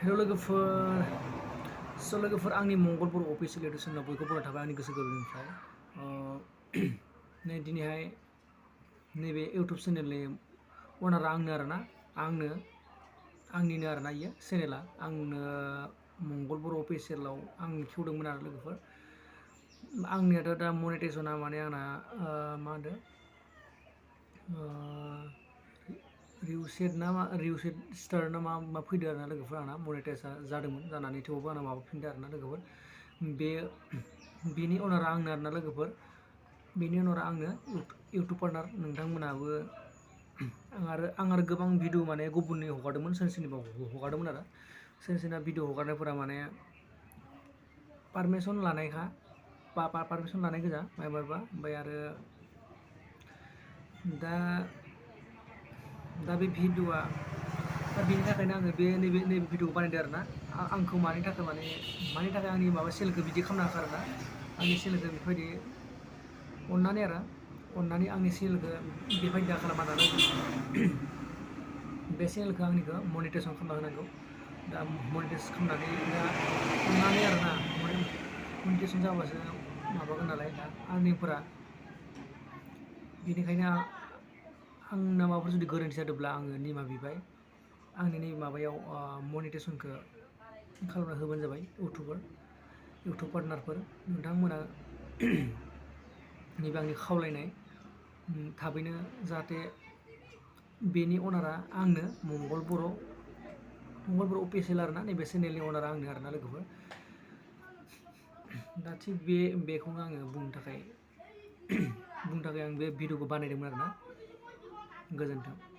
हेल' लोगोफोर आंनि मंगलपुर अफिसियेल एडिशनाव बयखौबो बरायना थाबाय आंनि गोसो गोरबोनिफ्राय नै दिनैहाय नैबे इउटुब चेनेलनि अनारा आंनो आरोना आंनिनो आरोना इयो चेनेला आंनो मंगलपुर अफिसियेलाव आं खेवदोंमोन आरो लोगोफोर आंनियाथ' दा मनेटाइजेसना माने आंना मा होनो रिउसेट स्टार ना मा फैदो आरोना लोगोफोर आंना मनेटाइजआ जादोंमोन जानानै थेवबो आंना माबाफिनदो आरोना लोगोफोर बेनि अनारा आंनो आरोना लोगोफोर बेनि अनारा आंनो इउटुब पार्टनार नोंथांमोनाबो आं आरो गोबां भिडिअ माने गुबुननि हगारदोंमोन सोरनिबा हगारदोंमोन आरो सोरनिबा भिडिअ हगारनायफोरा माने पारमिसन लानायखा पारमिसन लानाय गोजा मायबाबा ओमफ्राय आरो दा बे भिडिअआ दा बेनि थाखायनो आङो नैबे भिडिअखौ बानायदों आरोना आंखौ मानि थाखाय आंनि माबा सेनेलखौ बिदि खालामनो हाखो आरोना आंनि सेनेलखौ बेफोरबायदि अननानै आंनि सेनेलखौ बेबायदि दा खालामा नालाय बे सेनेलखौ आंनिखौ मनेटाइजेसन खालामना होनांगौ दा मनेटाइज खालामनानै दा अननानै आरोना मनेटाइजेसन जाबासो माबागोन नालाय दा आर्निंफोरा बेनिखायनो आंना माबाफोर जुदि गोरोन्थि जादोंब्ला आङो निमाहा बिबाय आंनि नैबे माबायाव मनेटाइजेसनखौ खालामना होबानो जाबाय इउटुब पार्टनारफोर नोंथांमोना नैबे आंनि खावलायनाय थाबैनो जाहाथे बेनि अनारा आंनो मंगलपुर अफिसियेल आरोना नैबे चेनेलनि अनारा आंनो आरोना लोगोफोर दा थिग बेखौनो आङो बुंनो थाखाय आं बे भिडिअखौ बानायदोंमोन आरोना गोजोन्थों।